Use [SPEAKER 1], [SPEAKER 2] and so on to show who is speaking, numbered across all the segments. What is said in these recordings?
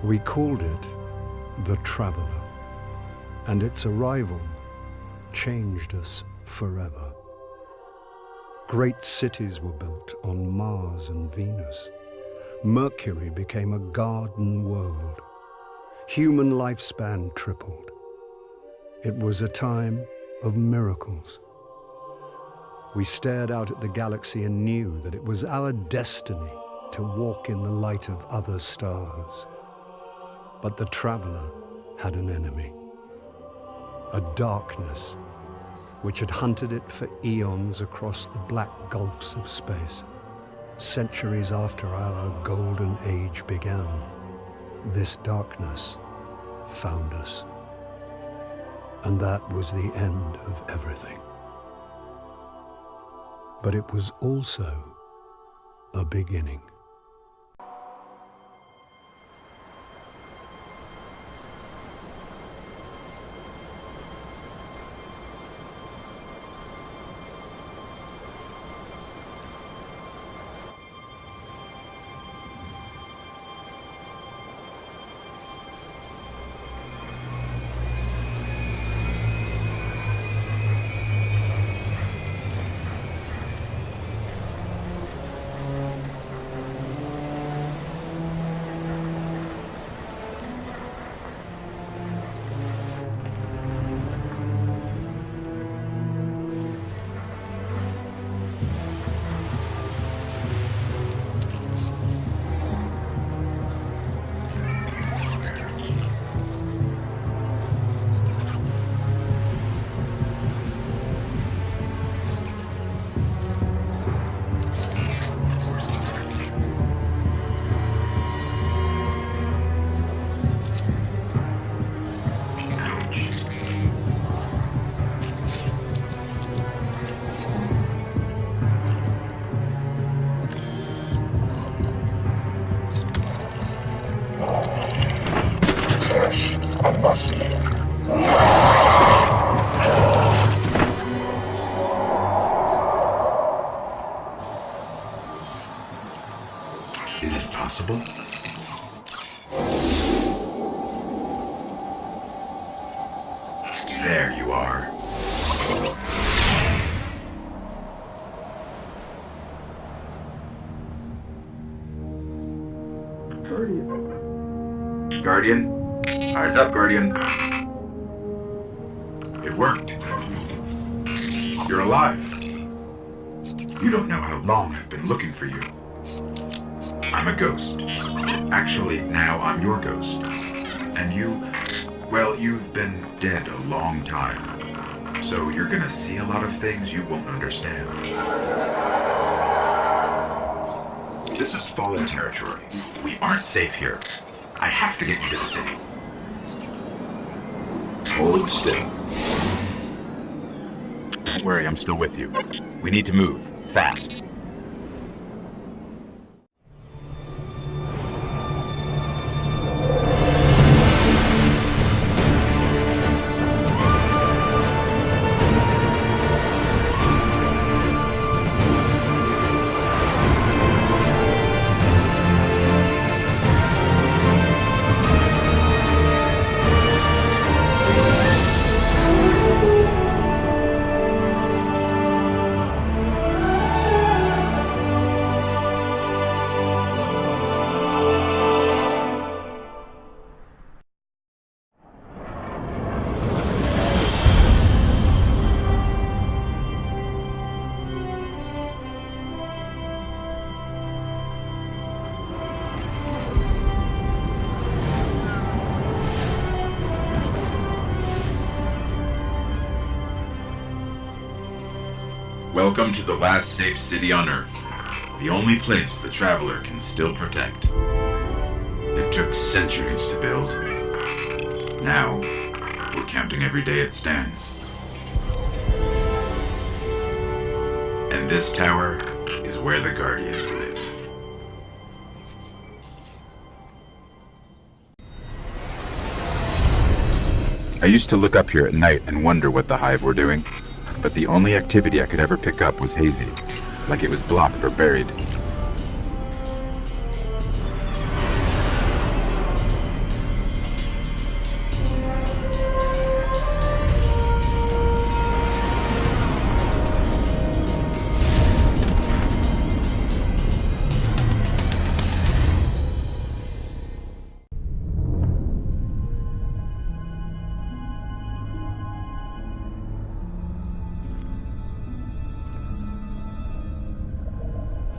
[SPEAKER 1] We called it the Traveler, and its arrival changed us forever. Great cities were built on Mars and Venus. Mercury became a garden world. Human lifespan tripled. It was a time of miracles. We stared out at the galaxy and knew that it was our destiny to walk in the light of other stars. But the Traveler had an enemy, a darkness which had hunted it for eons across the black gulfs of space. Centuries after our golden age began, this darkness found us. And that was the end of everything. But it was also a beginning.
[SPEAKER 2] Is it possible? There you are. Guardian? Eyes up, Guardian. It worked. You're alive. You don't know how long I've been looking for you. I'm a ghost. Actually, now I'm your ghost. And you, well, you've been dead a long time. So you're gonna see a lot of things you won't understand. This is fallen territory. We aren't safe here. I have to get you to the city. Hold still. Don't worry, I'm still with you. We need to move, fast. Welcome to the last safe city on Earth. The only place the Traveler can still protect. It took centuries to build. Now, we're counting every day it stands. And this tower is where the Guardians live. I used to look up here at night and wonder what the Hive were doing, but the only activity I could ever pick up was hazy, like it was blocked or buried.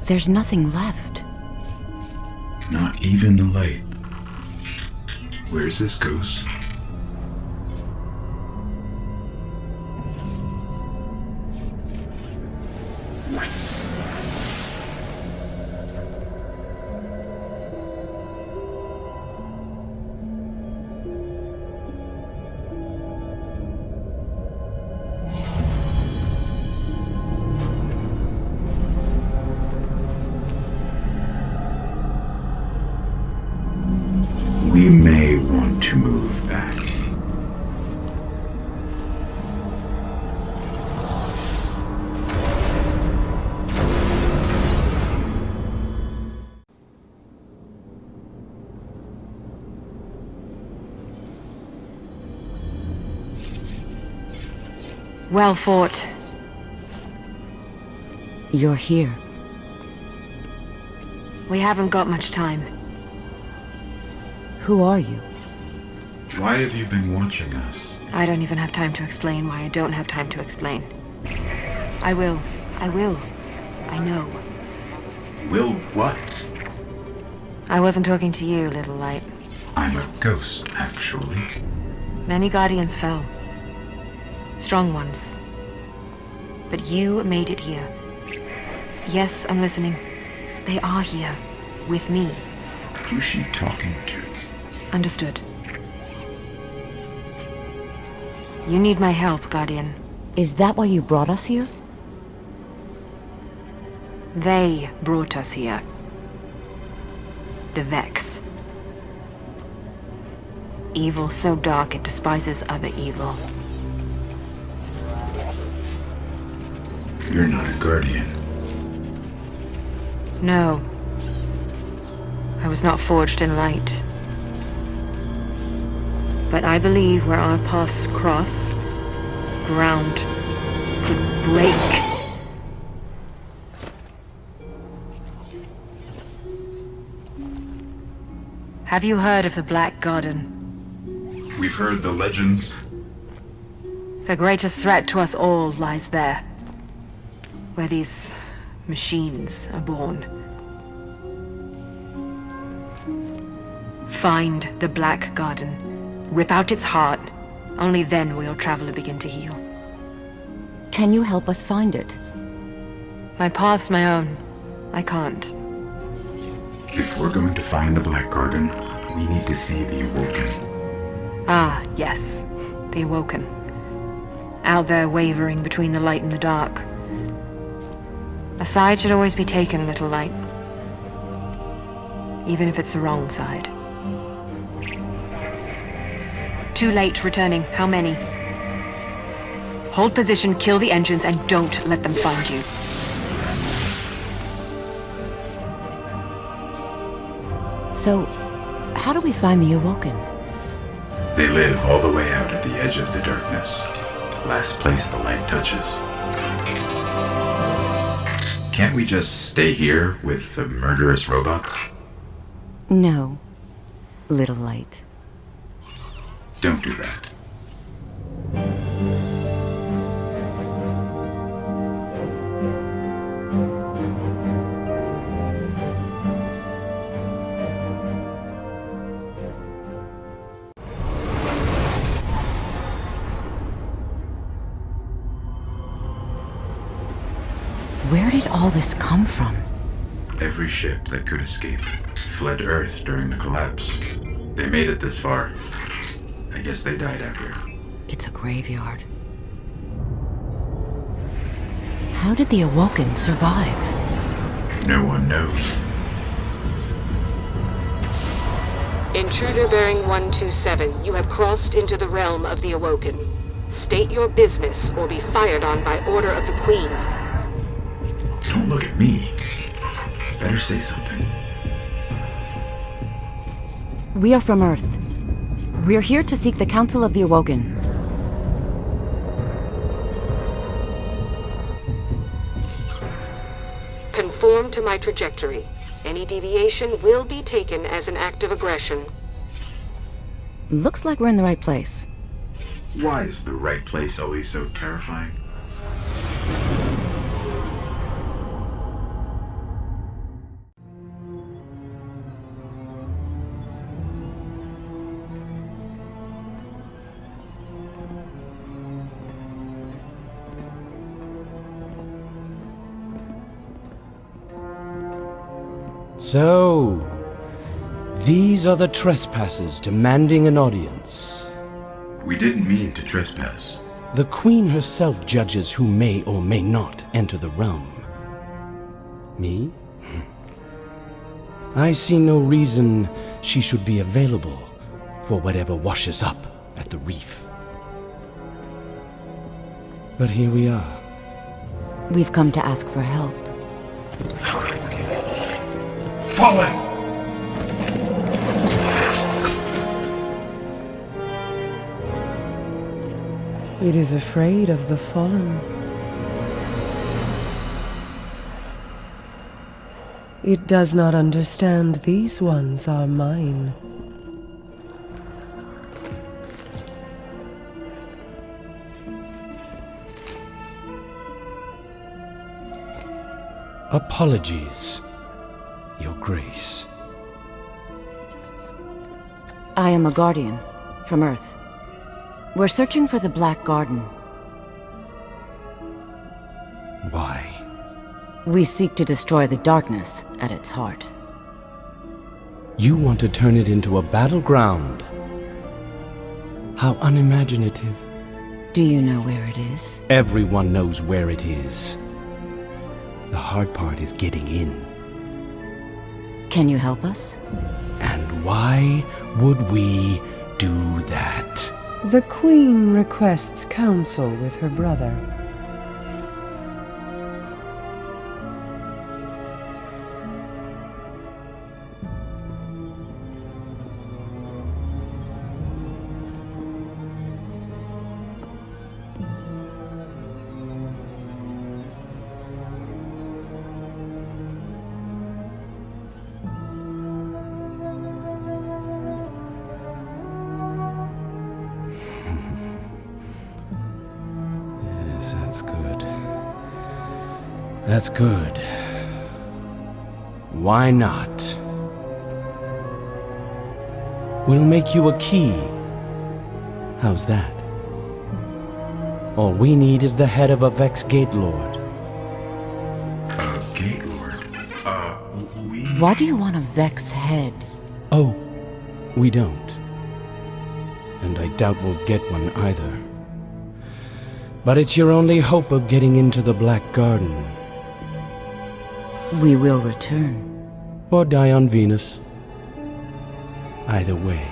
[SPEAKER 3] There's nothing left.
[SPEAKER 2] Not even the light. Where's this ghost? We may want to move back.
[SPEAKER 3] Well fought. You're here. We haven't got much time. Who are you?
[SPEAKER 2] Why have you been watching us?
[SPEAKER 3] I don't even have time to explain why I don't have time to explain. I will. I know.
[SPEAKER 2] Will what?
[SPEAKER 3] I wasn't talking to you, little light.
[SPEAKER 2] I'm a ghost, actually.
[SPEAKER 3] Many Guardians fell. Strong ones. But you made it here. Yes, I'm listening. They are here. With me.
[SPEAKER 2] Who's she talking to?
[SPEAKER 3] Understood. You need my help, Guardian. Is that why you brought us here? They brought us here. The Vex. Evil so dark it despises other evil.
[SPEAKER 2] You're not a Guardian.
[SPEAKER 3] No. I was not forged in light. But I believe where our paths cross, ground could break. Have you heard of the Black Garden?
[SPEAKER 2] We've heard the legends.
[SPEAKER 3] The greatest threat to us all lies there. Where these machines are born. Find the Black Garden. Rip out its heart. Only then will your traveler begin to heal. Can you help us find it? My path's my own. I can't.
[SPEAKER 2] If we're going to find the Black Garden, we need to see the Awoken.
[SPEAKER 3] Ah, yes. The Awoken. Out there wavering between the light and the dark. A side should always be taken, little light. Even if it's the wrong side. Too late returning. How many? Hold position, kill the engines, and don't let them find you. So, how do we find the Awoken?
[SPEAKER 2] They live all the way out at the edge of the darkness. Last place the light touches. Can't we just stay here with the murderous robots?
[SPEAKER 3] No, little light.
[SPEAKER 2] Don't do that.
[SPEAKER 4] Where did all this come from?
[SPEAKER 2] Every ship that could escape fled Earth during the collapse. They made it this far. I guess they died out here.
[SPEAKER 4] It's a graveyard. How did the Awoken survive?
[SPEAKER 2] No one knows.
[SPEAKER 5] Intruder bearing 127, you have crossed into the realm of the Awoken. State your business or be fired on by order of the Queen.
[SPEAKER 2] Don't look at me. Better say something.
[SPEAKER 4] We are from Earth. We're here to seek the Council of the Awoken.
[SPEAKER 5] Conform to my trajectory. Any deviation will be taken as an act of aggression.
[SPEAKER 4] Looks like we're in the right place.
[SPEAKER 2] Why is the right place always so terrifying?
[SPEAKER 6] So, these are the trespassers demanding an audience.
[SPEAKER 2] We didn't mean to trespass.
[SPEAKER 6] The Queen herself judges who may or may not enter the realm. Me? I see no reason she should be available for whatever washes up at the reef. But here we are.
[SPEAKER 4] We've come to ask for help.
[SPEAKER 2] Fallen!
[SPEAKER 7] It is afraid of the fallen. It does not understand these ones are mine.
[SPEAKER 6] Apologies, Your Grace.
[SPEAKER 4] I am a Guardian from Earth. We're searching for the Black Garden.
[SPEAKER 6] Why?
[SPEAKER 4] We seek to destroy the darkness at its heart.
[SPEAKER 6] You want to turn it into a battleground? How unimaginative.
[SPEAKER 4] Do you know where it is?
[SPEAKER 6] Everyone knows where it is. The hard part is getting in.
[SPEAKER 4] Can you help us?
[SPEAKER 6] And why would we do that?
[SPEAKER 7] The Queen requests counsel with her brother.
[SPEAKER 6] That's good. That's good. Why not? We'll make you a key. How's that? All we need is the head of a Vex Gate Lord.
[SPEAKER 2] Gate Lord? We...
[SPEAKER 4] Why do you want a Vex head?
[SPEAKER 6] Oh, we don't. And I doubt we'll get one either. But it's your only hope of getting into the Black Garden.
[SPEAKER 4] We will return.
[SPEAKER 6] Or die on Venus. Either way.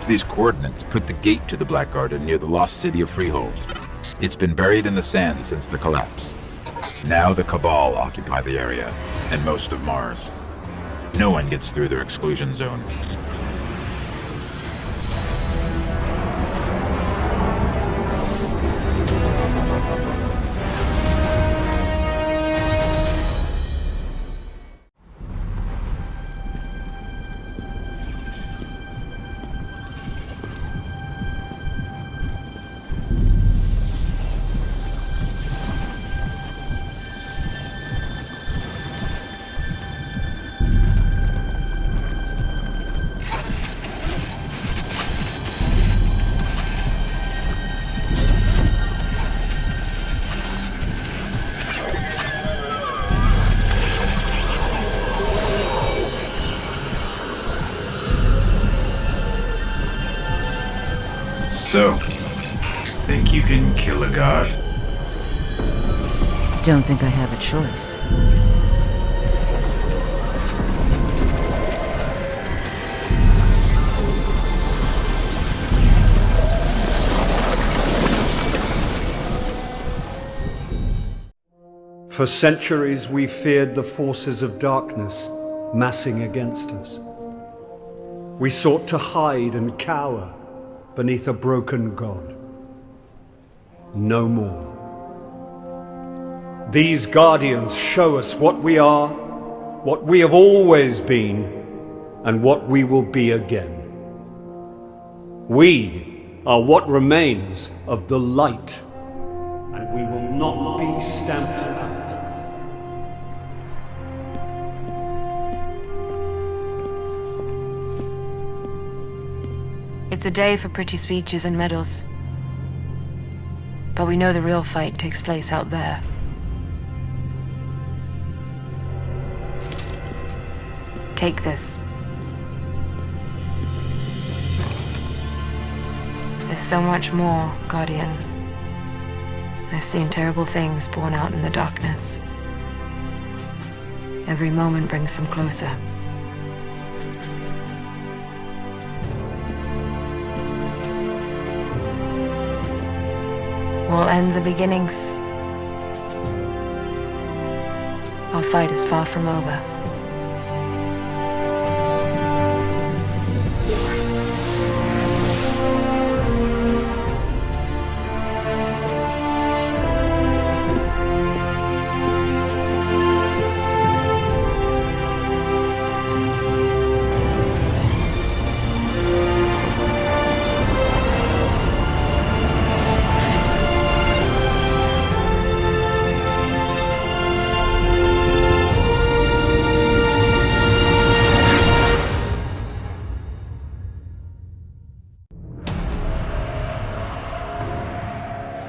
[SPEAKER 2] These coordinates put the gate to the Black Garden near the lost city of Freehold. It's been buried in the sand since the collapse. Now the Cabal occupy the area, and most of Mars. No one gets through their exclusion zone. So, think you can kill a god?
[SPEAKER 4] Don't think I have a choice.
[SPEAKER 1] For centuries we feared the forces of darkness massing against us. We sought to hide and cower beneath a broken god. No more. These guardians show us what we are, what we have always been, and what we will be again. We are what remains of the light, and we will not be stamped out.
[SPEAKER 3] It's a day for pretty speeches and medals. But we know the real fight takes place out there. Take this. There's so much more, Guardian. I've seen terrible things born out in the darkness. Every moment brings them closer. All ends are beginnings. Our fight is far from over.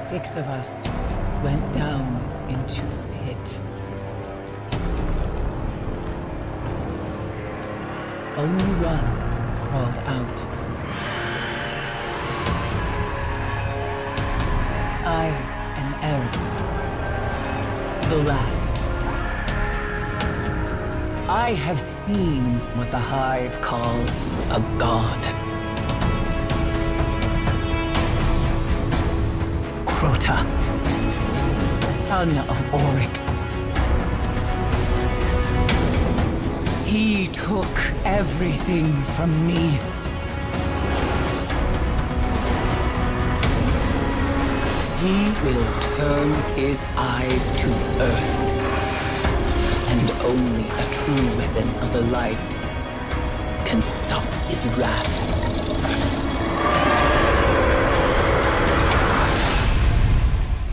[SPEAKER 8] Six of us went down into the pit. Only one crawled out. I am Eris, the last. I have seen what the Hive call a god. Crota, son of ORYX. He took everything from me. He will turn his eyes to Earth. And only a true weapon of the light can stop his wrath.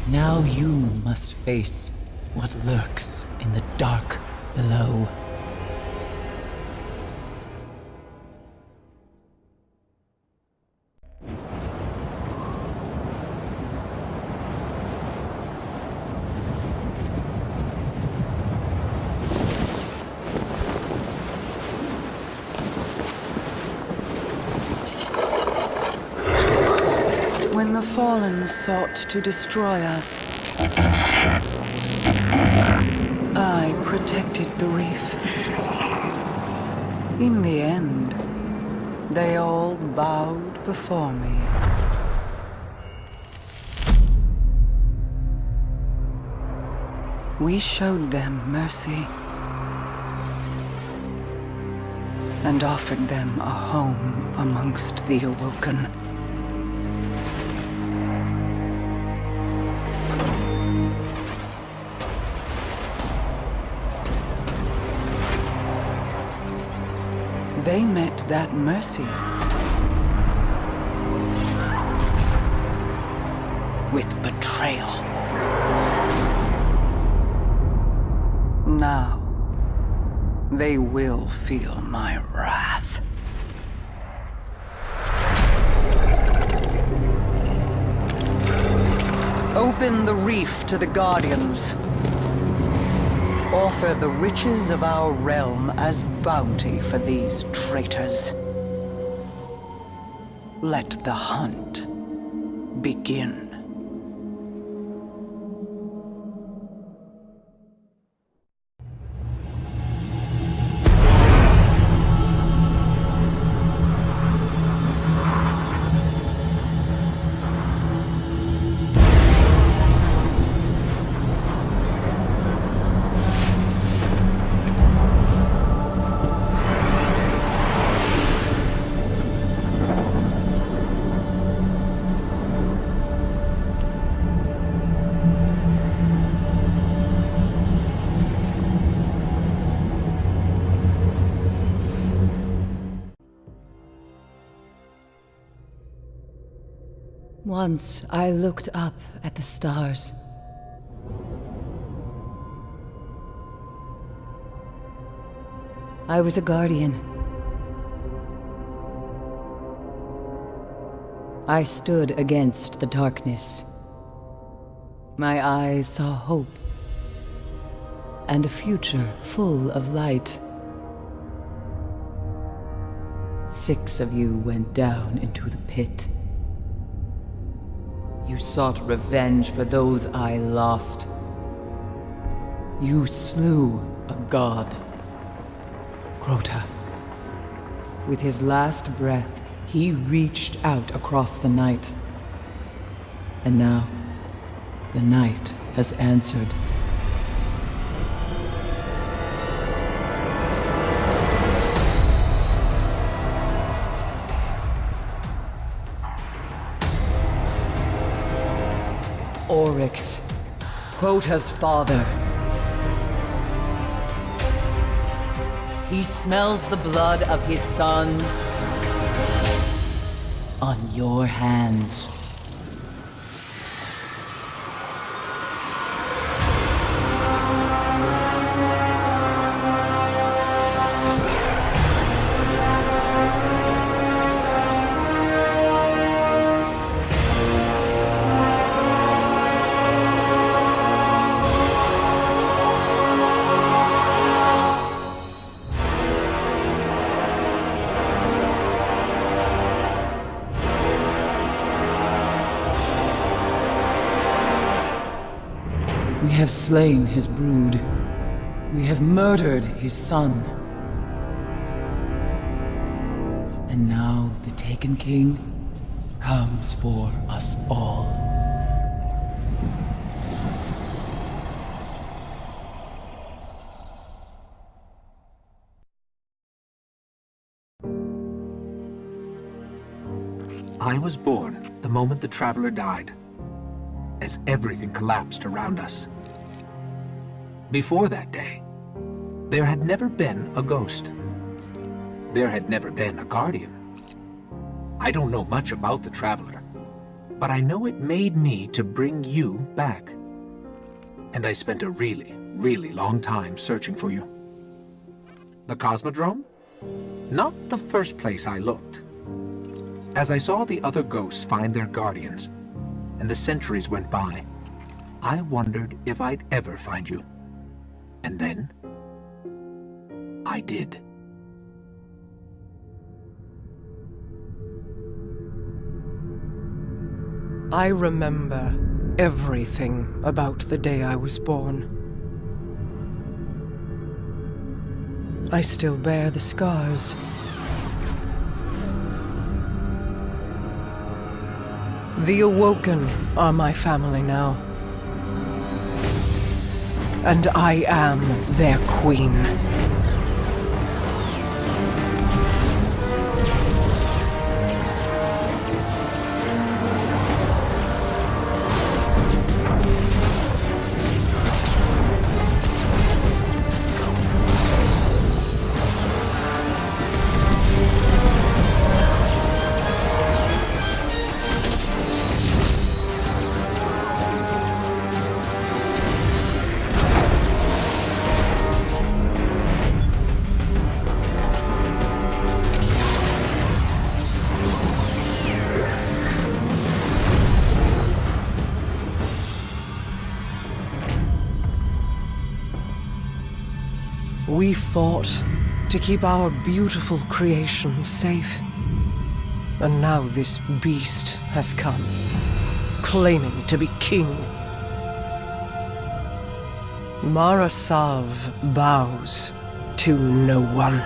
[SPEAKER 8] Now you must face what lurks in the dark below.
[SPEAKER 9] When the Fallen sought to destroy us, I protected the reef. In the end, they all bowed before me. We showed them mercy and offered them a home amongst the Awoken. They met that mercy with betrayal. Now, they will feel my wrath. Open the reef to the Guardians. Offer the riches of our realm as bounty for these traitors. Let the hunt begin.
[SPEAKER 8] Once I looked up at the stars. I was a guardian. I stood against the darkness. My eyes saw hope and a future full of light. 6 of you went down into the pit. You sought revenge for those I lost. You slew a god, Crota. With his last breath, he reached out across the night. And now, the night has answered. ORYX, Crota's father. He smells the blood of his son on your hands. We have slain his brood. We have murdered his son. And now the Taken King comes for us all.
[SPEAKER 10] I was born the moment the Traveler died, as everything collapsed around us. Before that day, there had never been a ghost. There had never been a guardian. I don't know much about the Traveler, but I know it made me to bring you back. And I spent a really, really long time searching for you. The Cosmodrome? Not the first place I looked. As I saw the other ghosts find their guardians, and the centuries went by, I wondered if I'd ever find you. And then, I did.
[SPEAKER 7] I remember everything about the day I was born. I still bear the scars. The Awoken are my family now. And I am their queen. We fought to keep our beautiful creation safe. And now this beast has come. claiming to be king. Marasav bows to no one.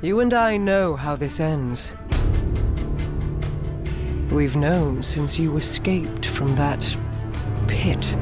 [SPEAKER 7] You and I know how this ends. We've known since you escaped from that pit.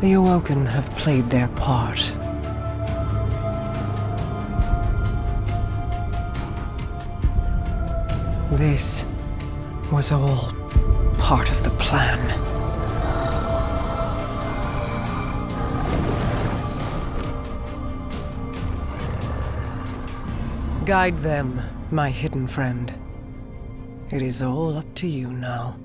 [SPEAKER 7] The Awoken have played their part. This was all part of the plan. Guide them, my hidden friend. It is all up to you now.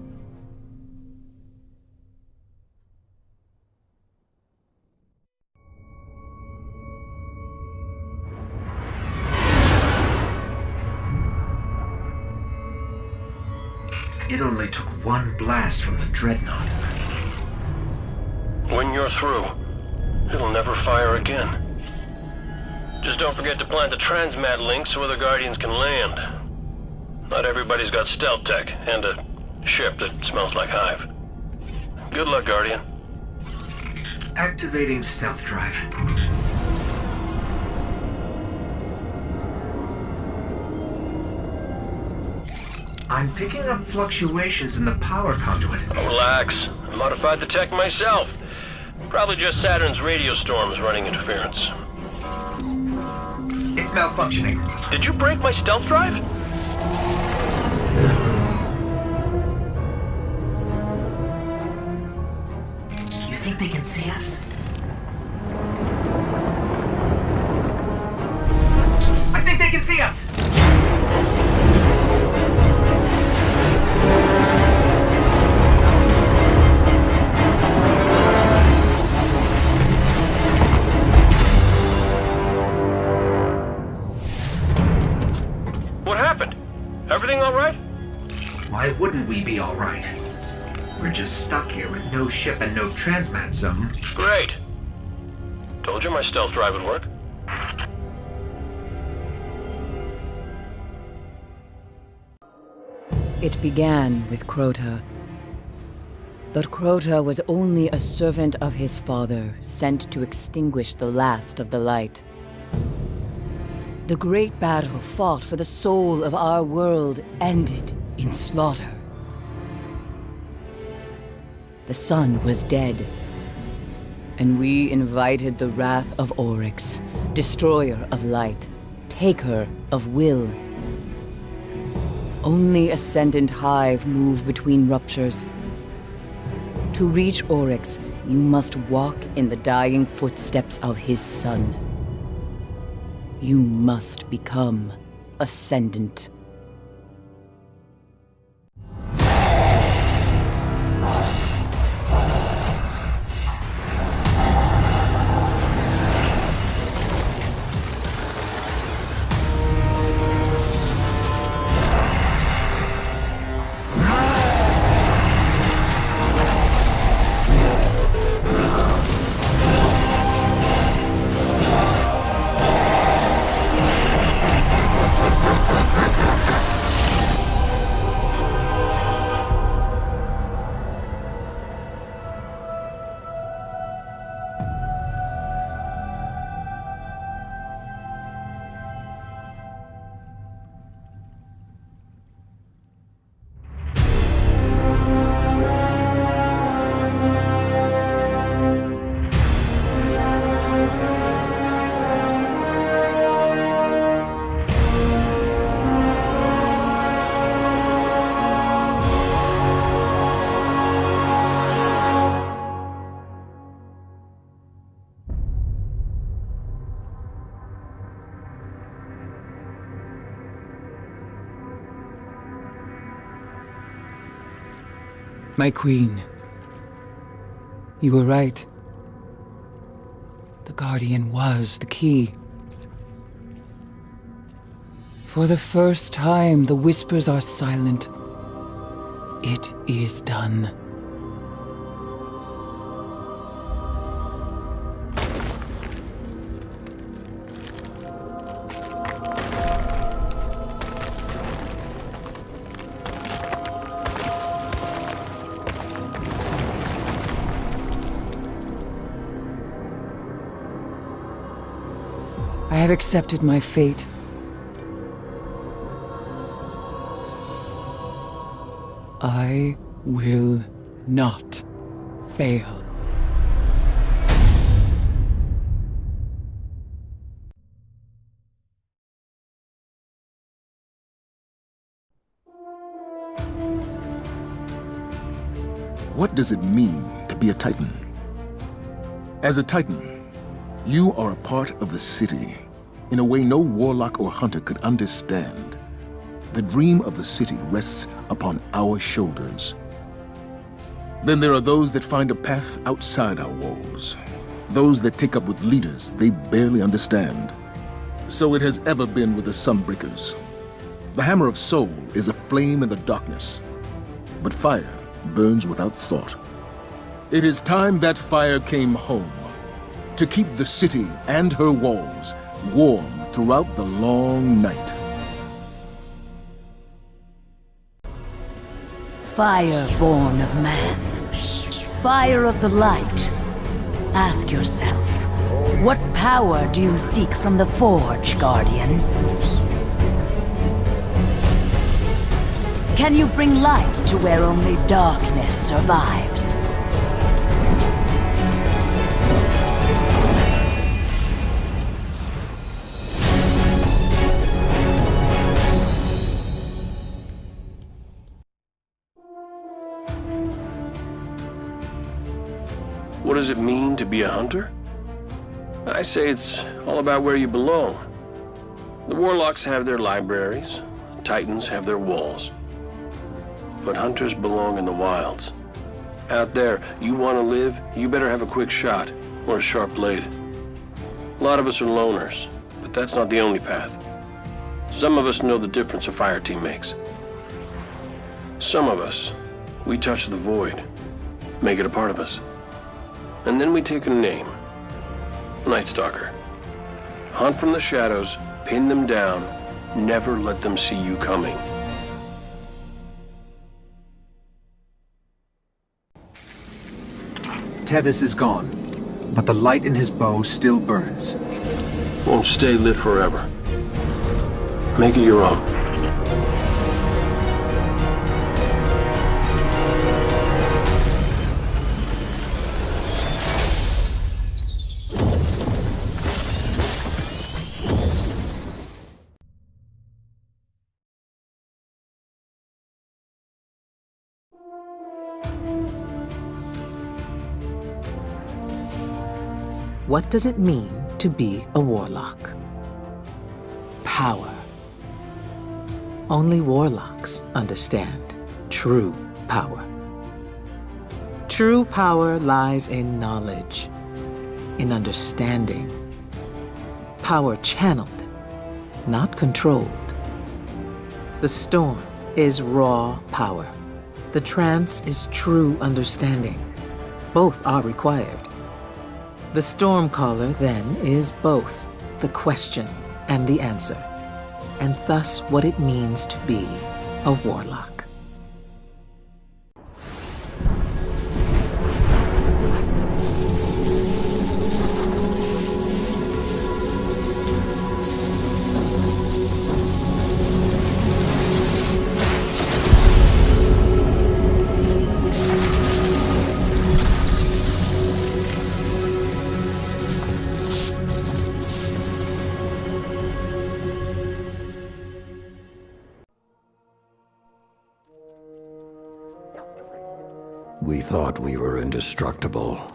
[SPEAKER 10] It only took one blast from the Dreadnought.
[SPEAKER 11] When you're through, it'll never fire again. Just don't forget to plant the transmat link so other Guardians can land. Not everybody's got stealth tech, and a ship that smells like hive. Good luck, Guardian.
[SPEAKER 10] Activating stealth drive. I'm picking up fluctuations in the power conduit.
[SPEAKER 11] Oh, relax. I modified the tech myself. Probably just Saturn's radio storms running interference.
[SPEAKER 10] It's malfunctioning.
[SPEAKER 11] Did you break my stealth drive?
[SPEAKER 10] You think they can see us? I think they can see us!
[SPEAKER 11] What happened? Everything all right?
[SPEAKER 10] Why wouldn't we be all right? We're just stuck here with no ship and no transmat zone.
[SPEAKER 11] Great. Told you my stealth drive would work.
[SPEAKER 4] It began with Crota. But Crota was only a servant of his father, sent to extinguish the last of the light. The great battle fought for the soul of our world ended in slaughter. The sun was dead, and we invited the wrath of ORYX, destroyer of light, taker of will. Only Ascendant Hive move between ruptures. To reach ORYX, you must walk in the dying footsteps of his son. You must become Ascendant.
[SPEAKER 7] My queen. You were right. The Guardian was the key. For the first time, the whispers are silent. It is done. I have accepted my fate. I will not fail.
[SPEAKER 12] What does it mean to be a Titan? As a Titan, you are a part of the city in a way no warlock or hunter could understand. The dream of the city rests upon our shoulders. Then there are those that find a path outside our walls. Those that take up with leaders they barely understand. So it has ever been with the Sunbreakers. The Hammer of Soul is a flame in the darkness, but fire burns without thought. It is time that fire came home, to keep the city and her walls warm throughout the long night.
[SPEAKER 13] Fire born of man. Fire of the light. Ask yourself, what power do you seek from the Forge, Guardian? Can you bring light to where only darkness survives?
[SPEAKER 11] What does it mean to be a hunter? I say it's all about where you belong. The warlocks have their libraries, the Titans have their walls. But hunters belong in the wilds. Out there, you want to live, you better have a quick shot or a sharp blade. A lot of us are loners, but that's not the only path. Some of us know the difference a fire team makes. Some of us, we touch the void, make it a part of us. And then we take a name. Night Stalker. Hunt from the shadows, pin them down, never let them see you coming.
[SPEAKER 10] Tevis is gone, but the light in his bow still burns.
[SPEAKER 11] Won't stay lit forever. Make it your own.
[SPEAKER 14] What does it mean to be a warlock? Power. Only warlocks understand true power. True power lies in knowledge, in understanding. Power channeled, not controlled. The storm is raw power. The trance is true understanding. Both are required. The Stormcaller, then, is both the question and the answer, and thus what it means to be a warlock.
[SPEAKER 15] We thought we were indestructible.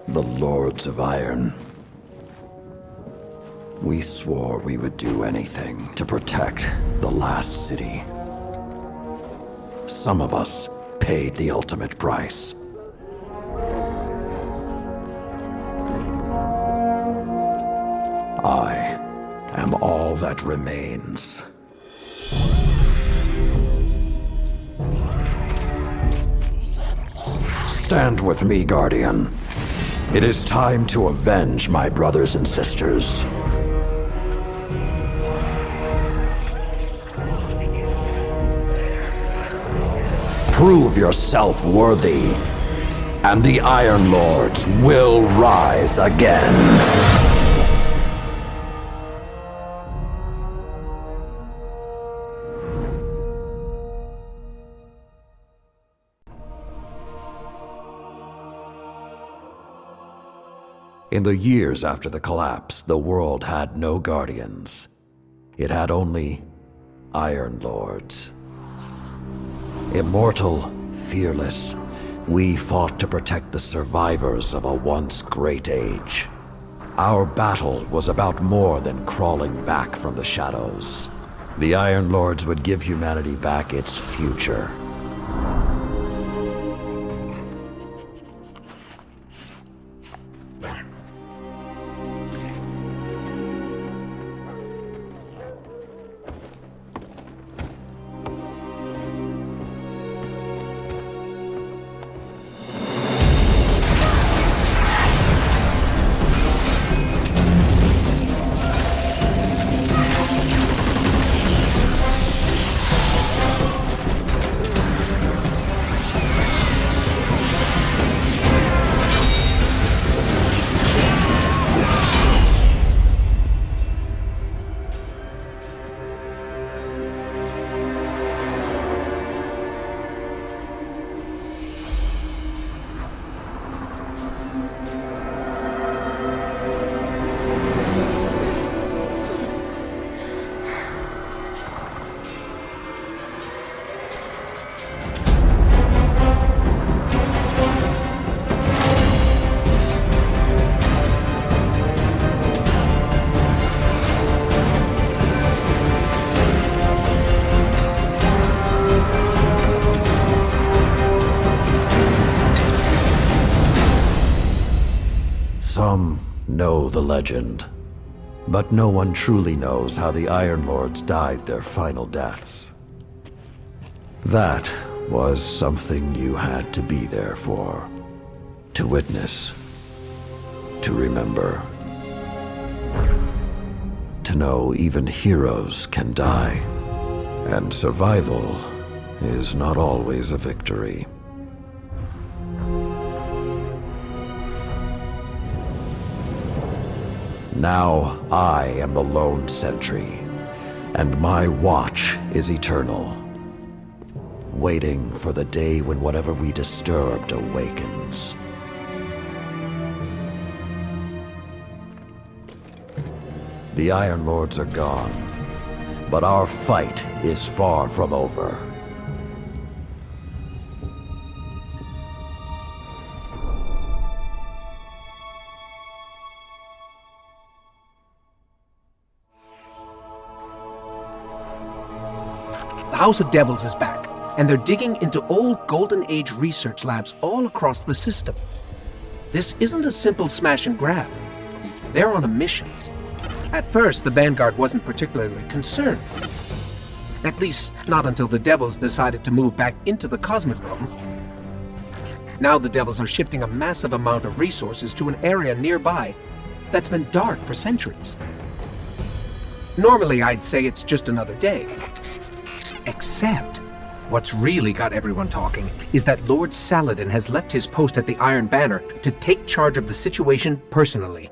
[SPEAKER 15] The Lords of Iron. We swore we would do anything to protect the last city. some of us paid the ultimate price. I am all that remains. Stand with me, Guardian. It is time to avenge my brothers and sisters. Prove yourself worthy, and the Iron Lords will rise again. In the years after the collapse, the world had no Guardians. It had only Iron Lords. Immortal, fearless, we fought to protect the survivors of a once great age. Our battle was about more than crawling back from the shadows. The Iron Lords would give humanity back its future. Some know the legend, but no one truly knows how the Iron Lords died their final deaths. That was something you had to be there for, to witness, to remember, to know even heroes can die, and survival is not always a victory. Now I am the lone sentry, and my watch is eternal, waiting for the day when whatever we disturbed awakens. The Iron Lords are gone, but our fight is far from over.
[SPEAKER 10] The House of Devils is back, and they're digging into old Golden Age research labs all across the system. This isn't a simple smash and grab. They're on a mission. At first, the Vanguard wasn't particularly concerned. At least, not until the Devils decided to move back into the Cosmodrome. Now the Devils are shifting a massive amount of resources to an area nearby that's been dark for centuries. Normally, I'd say it's just another day. Except, what's really got everyone talking is that Lord Saladin has left his post at the Iron Banner to take charge of the situation personally.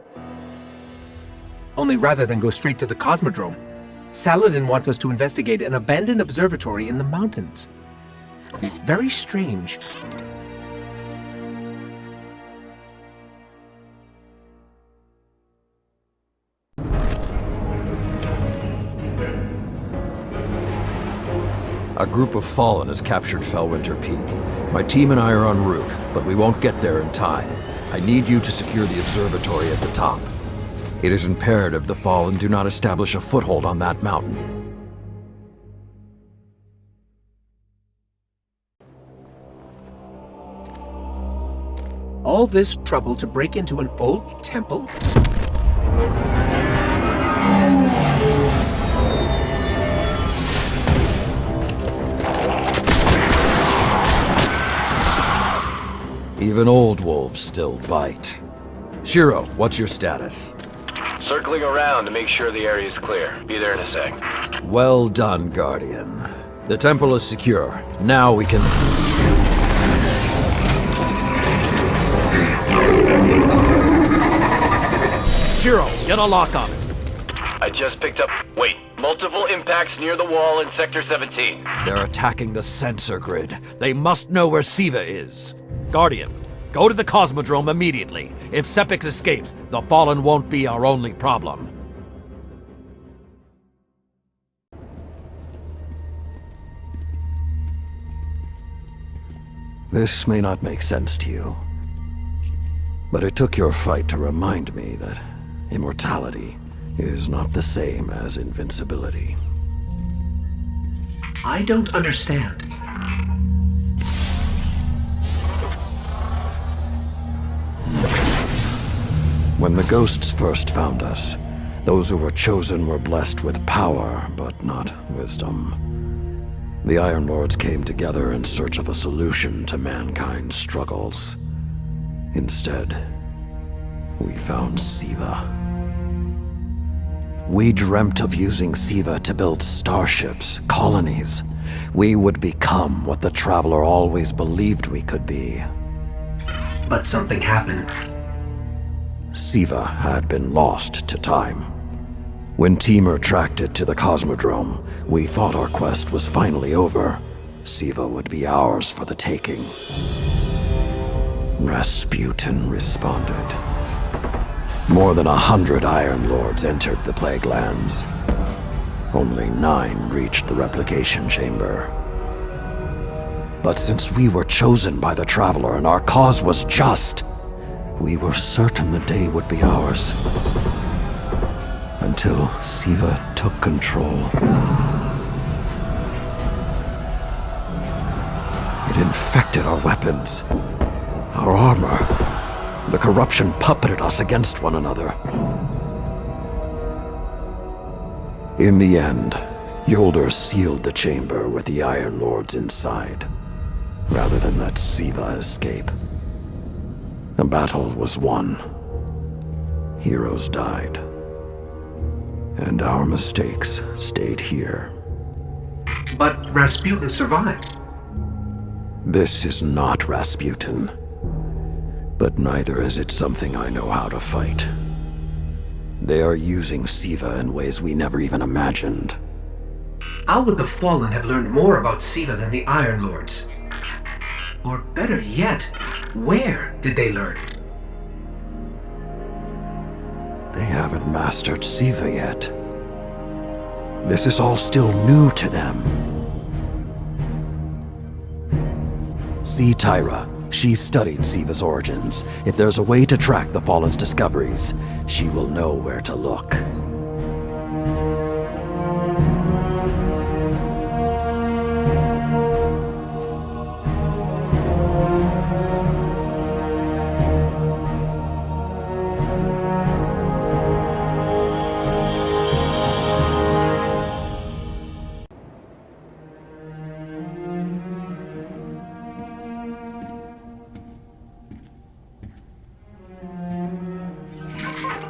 [SPEAKER 10] Only rather than go straight to the Cosmodrome, Saladin wants us to investigate an abandoned observatory in the mountains. Very strange.
[SPEAKER 15] A group of Fallen has captured Fellwinter Peak. My team and I are en route, but we won't get there in time. I need you to secure the observatory at the top. It is imperative the Fallen do not establish a foothold on that mountain.
[SPEAKER 10] All this trouble to break into an old temple?
[SPEAKER 15] Even old wolves still bite. Shiro, what's your status?
[SPEAKER 11] Circling around to make sure the area is clear. Be there in a sec.
[SPEAKER 15] Well done, Guardian. The temple is secure. Now we can... Shiro, get a lock on it.
[SPEAKER 11] I just picked up... Wait. Multiple impacts near the wall in Sector 17.
[SPEAKER 15] They're attacking the sensor grid. They must know where Siva is. Guardian, go to the Cosmodrome immediately. If Sepix escapes, the Fallen won't be our only problem. This may not make sense to you, but it took your fight to remind me that immortality is not the same as invincibility.
[SPEAKER 10] I don't understand.
[SPEAKER 15] When the ghosts first found us, those who were chosen were blessed with power, but not wisdom. The Iron Lords came together in search of a solution to mankind's struggles. Instead, we found Siva. We dreamt of using Siva to build starships, colonies. We would become what the Traveler always believed we could be.
[SPEAKER 10] But something happened.
[SPEAKER 15] Siva had been lost to time. When Temur tracked it to the Cosmodrome, we thought our quest was finally over. Siva would be ours for the taking. Rasputin responded. More than 100 Iron Lords entered the Plague Lands. Only 9 reached the replication chamber. But since we were chosen by the Traveler and our cause was just, we were certain the day would be ours. Until Siva took control. It infected our weapons, our armor. The corruption puppeted us against one another. In the end, Yolder sealed the chamber with the Iron Lords inside, rather than let Siva escape. The battle was won. Heroes died. And our mistakes stayed here.
[SPEAKER 10] But Rasputin survived.
[SPEAKER 15] This is not Rasputin. But neither is it something I know how to fight. They are using Siva in ways we never even imagined.
[SPEAKER 10] How would the Fallen have learned more about Siva than the Iron Lords? Or better yet, where did they learn?
[SPEAKER 15] They haven't mastered Siva yet. This is all still new to them. See Tyra. She studied Siva's origins. If there's a way to track the Fallen's discoveries, she will know where to look.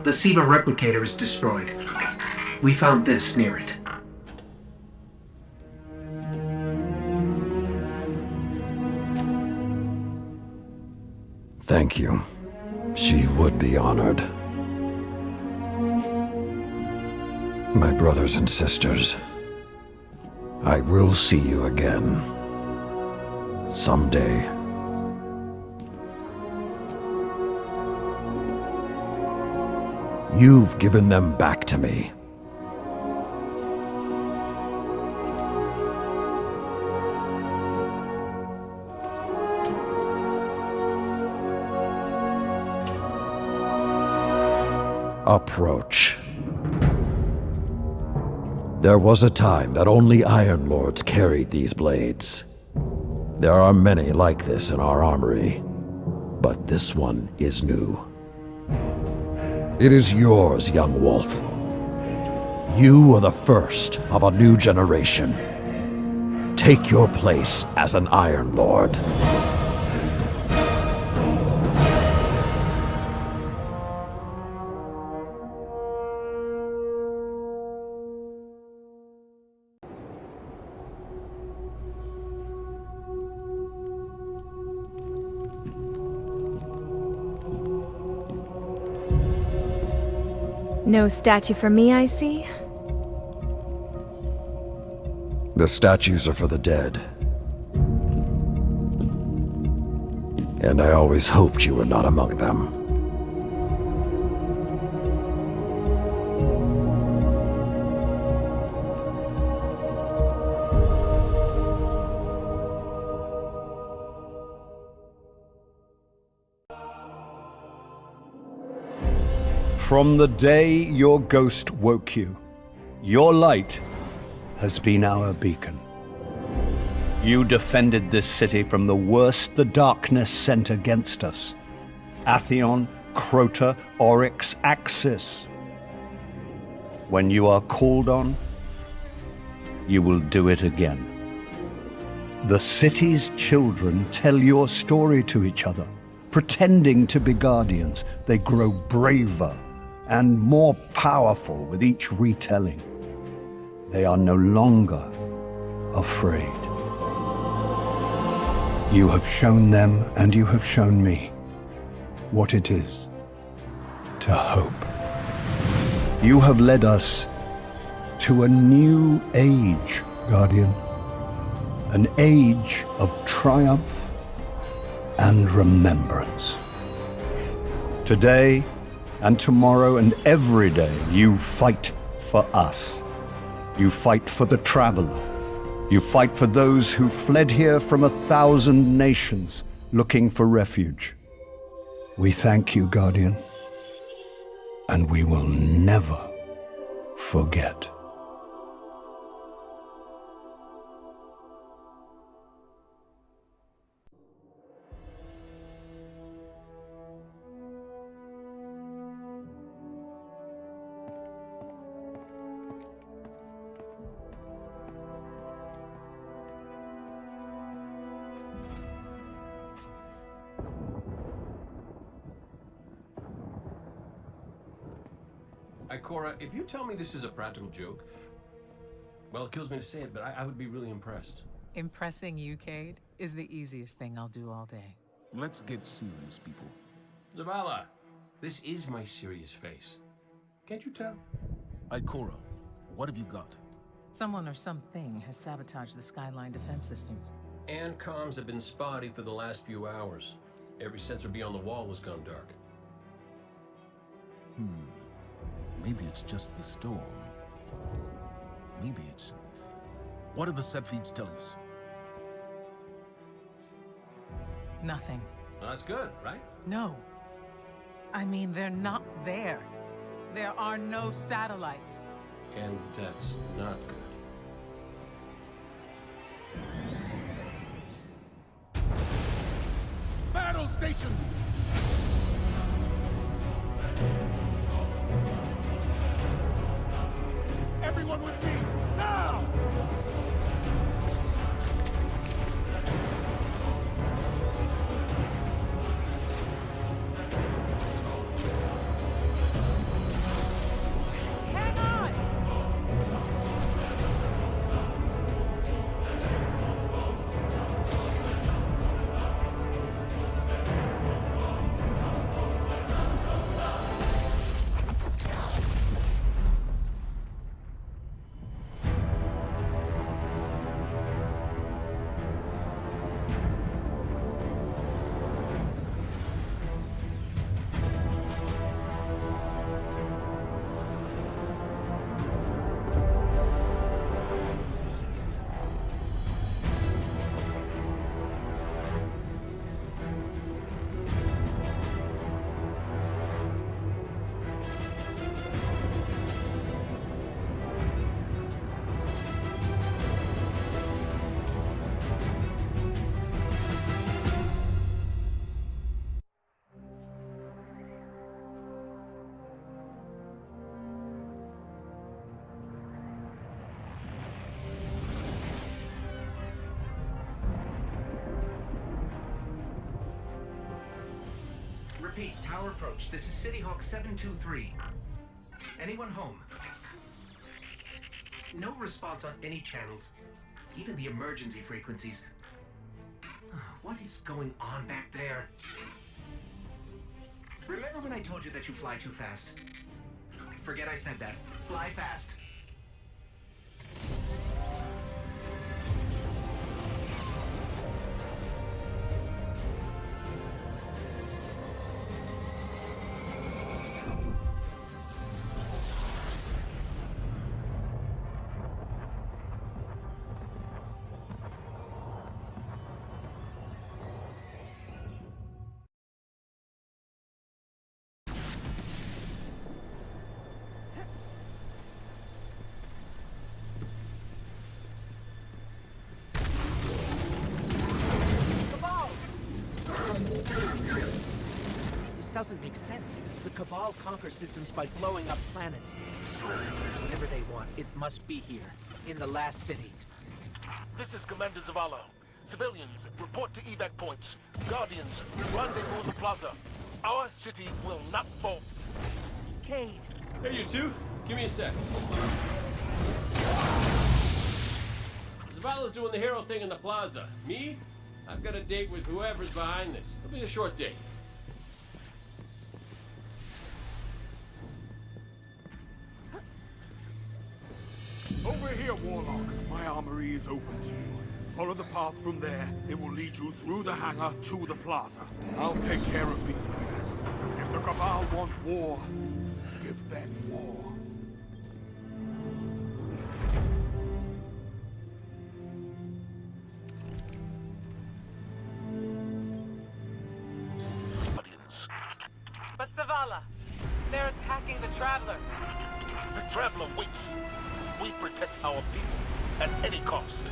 [SPEAKER 10] The Siva replicator is destroyed. We found this near it.
[SPEAKER 15] Thank you. She would be honored. My brothers and sisters, I will see you again. Someday. You've given them back to me. Approach. There was a time that only Iron Lords carried these blades. There are many like this in our armory. but this one is new. It is yours, young wolf. You are the first of a new generation. Take your place as an Iron Lord.
[SPEAKER 16] No statue for me, I see?
[SPEAKER 15] The statues are for the dead. And I always hoped you were not among them.
[SPEAKER 1] From the day your ghost woke you, your light has been our beacon. You defended this city from the worst the darkness sent against us. Atheon, Crota, ORYX, Axis. When you are called on, you will do it again. The city's children tell your story to each other. Pretending to be guardians, they grow braver and more powerful with each retelling. They are no longer afraid. You have shown them, and you have shown me, what it is to hope. You have led us to a new age, Guardian. An age of triumph and remembrance. Today and tomorrow and every day, you fight for us. You fight for the traveler. You fight for those who fled here from 1,000 nations looking for refuge. We thank you, Guardian, and we will never forget.
[SPEAKER 17] Ikora, if you tell me this is a practical joke, well, it kills me to say it, but I would be really impressed.
[SPEAKER 18] Impressing you, Cade, is the easiest thing I'll do all day.
[SPEAKER 12] Let's get serious, people.
[SPEAKER 17] Zavala, this is my serious face. Can't you tell?
[SPEAKER 12] Ikora, what have you got?
[SPEAKER 18] Someone or something has sabotaged the Skyline defense systems.
[SPEAKER 17] And comms have been spotty for the last few hours. Every sensor beyond the wall has gone dark.
[SPEAKER 12] Maybe it's just the storm. Maybe it's... What are the set feeds telling us?
[SPEAKER 18] Nothing.
[SPEAKER 17] Well, that's good, right?
[SPEAKER 18] No. I mean, they're not there. There are no satellites.
[SPEAKER 17] And that's not good.
[SPEAKER 12] Battle stations! Everyone with me, now!
[SPEAKER 18] Hang on!
[SPEAKER 10] Repeat, tower approach. This is City Hawk 723. Anyone home? No response on any channels, even the emergency frequencies. What is going on back there? Remember when I told you that you fly too fast? Forget I said that. Fly fast.
[SPEAKER 14] Doesn't make sense. The Cabal conquer systems by blowing up planets. Whatever they want, it must be here, in the last city.
[SPEAKER 19] This is Commander Zavala. Civilians, report to evac points. Guardians, rendezvous the plaza. Our city will not fall.
[SPEAKER 14] Cade!
[SPEAKER 17] Hey, you two. Give me a sec. Zavala's doing the hero thing in the plaza. Me? I've got a date with whoever's behind this. It'll be a short date.
[SPEAKER 20] Over here, Warlock. My armory is open to you. Follow the path from there. It will lead you through the hangar to the plaza. I'll take care of these men. If the Cabal want war, give them war.
[SPEAKER 18] But Zavala, they're attacking the Traveler.
[SPEAKER 19] The Traveler waits. We protect our people at any cost.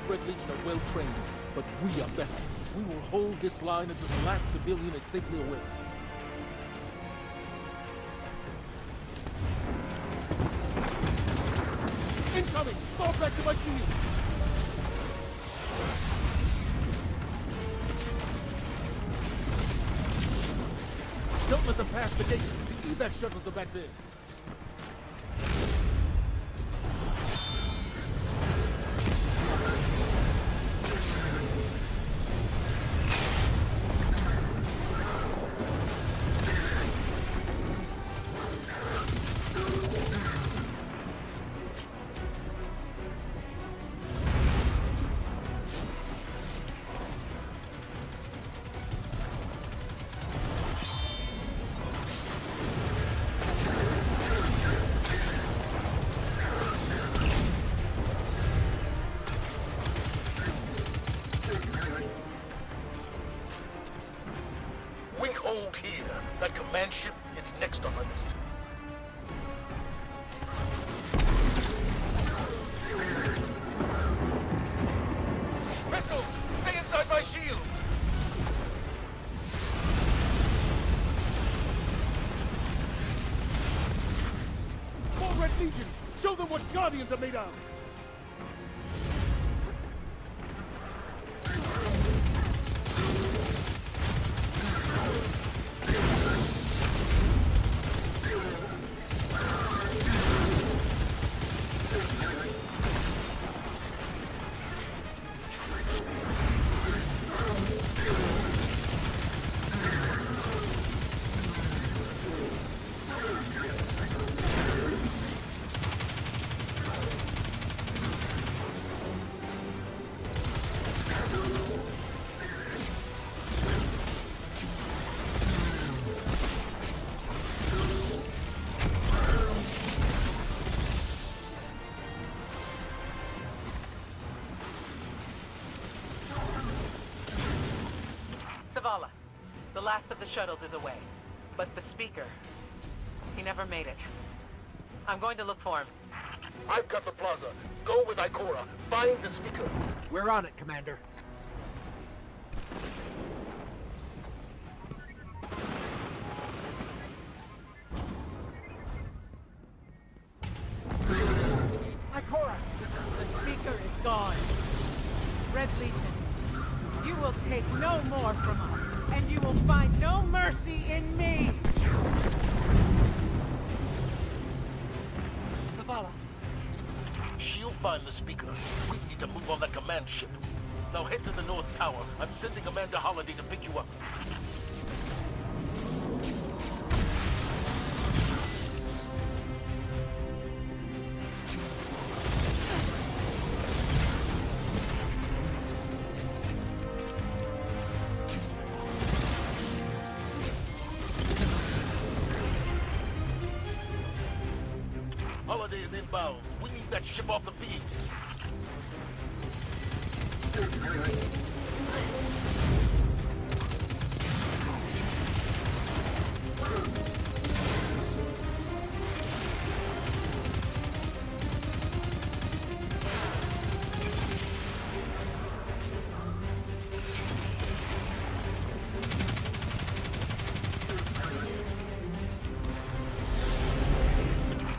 [SPEAKER 21] Red Legion are well trained, but we are better. We will hold this line until the last civilian is safely away. Incoming! Fall back to my shield! Don't let them pass the gate. The evac shuttles are back there.
[SPEAKER 19] Here, that command ship, it's next on my list. Missiles, stay inside my shield.
[SPEAKER 21] More Red Legion! Show them what Guardians are made of!
[SPEAKER 18] The last of the shuttles is away. But the speaker, he never made it. I'm going to look for him.
[SPEAKER 19] I've got the plaza. Go with Ikora. Find the speaker.
[SPEAKER 14] We're on it, Commander. Ikora! The speaker is gone. Red Legion, you will take no more from us, and you will find no mercy in me! Zavala.
[SPEAKER 19] She'll find the speaker. We need to move on that command ship. Now head to the North Tower. I'm sending Commander Holiday to pick you up. Holiday is inbound. We need that ship off the field.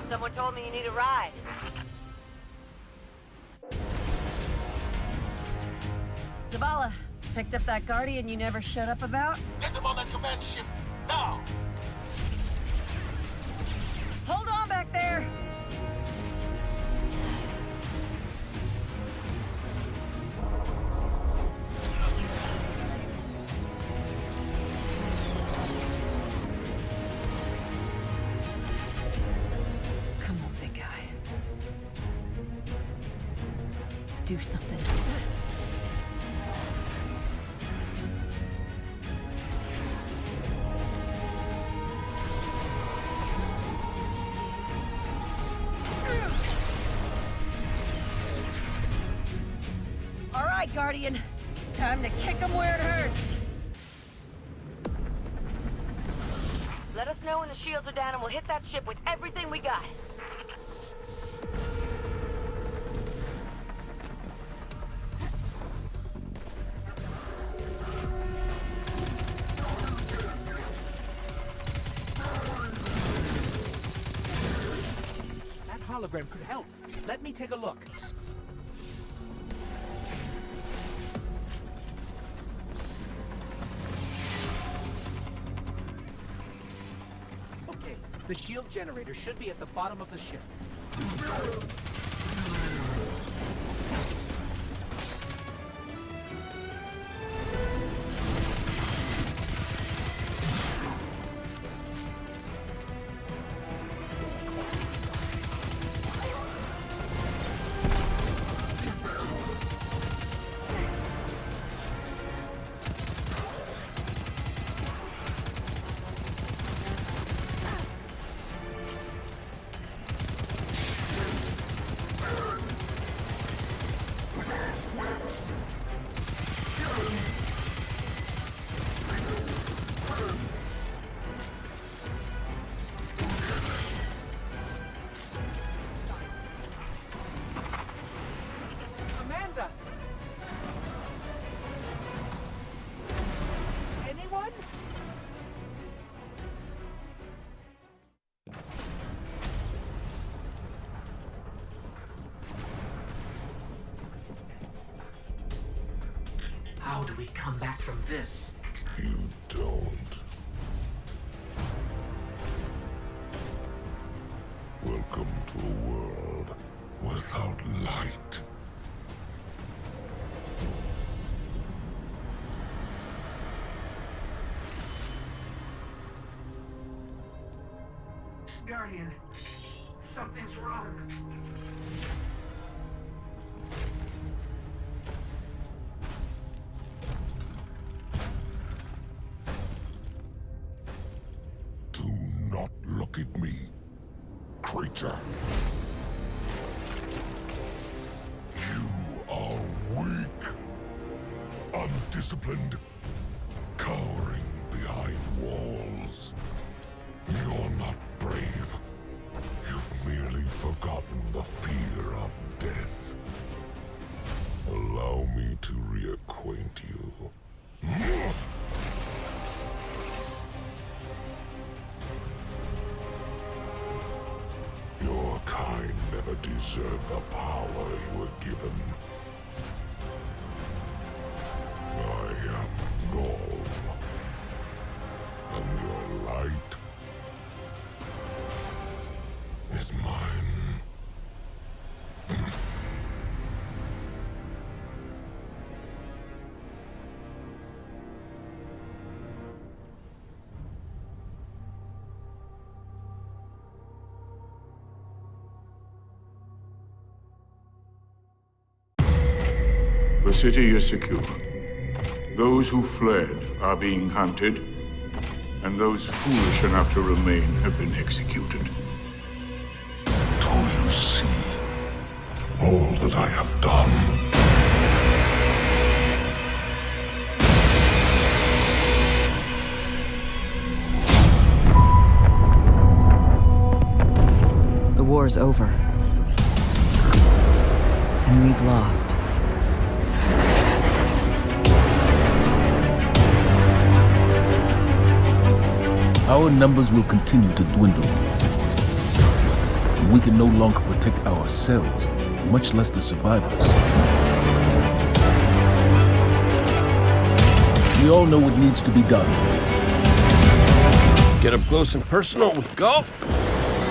[SPEAKER 3] Someone told me you need a ride.
[SPEAKER 5] Zavala, picked up that Guardian you never shut up about?
[SPEAKER 19] Get them on that command ship, now!
[SPEAKER 5] Hold on back there! Come on, big guy. Do something. All right, Guardian. Time to kick him where it hurts.
[SPEAKER 3] Let us know when the shields are down and we'll hit that ship with everything we got.
[SPEAKER 14] That hologram could help. Let me take a look. Okay, the shield generator should be at the bottom of the ship. Amanda! Anyone? How do we come back from this?
[SPEAKER 12] You don't. Welcome to a world without light.
[SPEAKER 14] Guardian, something's wrong.
[SPEAKER 12] Do not look at me, creature. You are weak, undisciplined, cowering behind
[SPEAKER 6] never deserve the power you were given. I am Gaul, and your light is mine.
[SPEAKER 20] The city is secure. Those who fled are being hunted, and those foolish enough to remain have been executed.
[SPEAKER 6] Do you see all that I have done?
[SPEAKER 22] The war's over. And we've lost.
[SPEAKER 12] Our numbers will continue to dwindle. We can no longer protect ourselves, much less the survivors. We all know what needs to be done.
[SPEAKER 17] Get up close and personal with Gaul,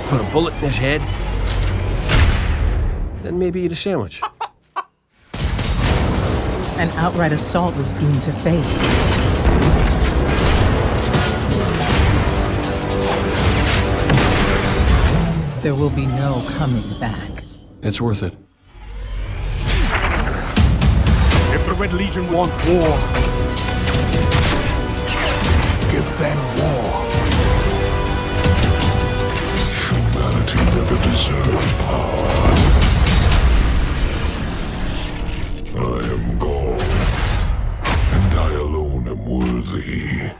[SPEAKER 17] put a bullet in his head, then maybe eat a sandwich.
[SPEAKER 23] An outright assault is doomed to fail. There will be no coming back.
[SPEAKER 17] It's worth it.
[SPEAKER 20] If the Red Legion want war, give them war.
[SPEAKER 6] Humanity never deserved power. I am Gaul, and I alone am worthy.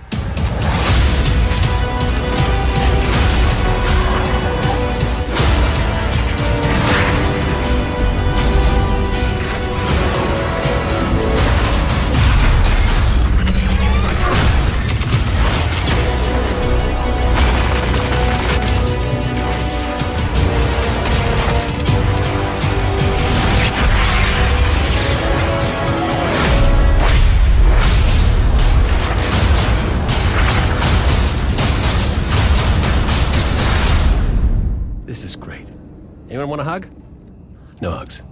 [SPEAKER 17] This is great. Anyone want a hug? No hugs.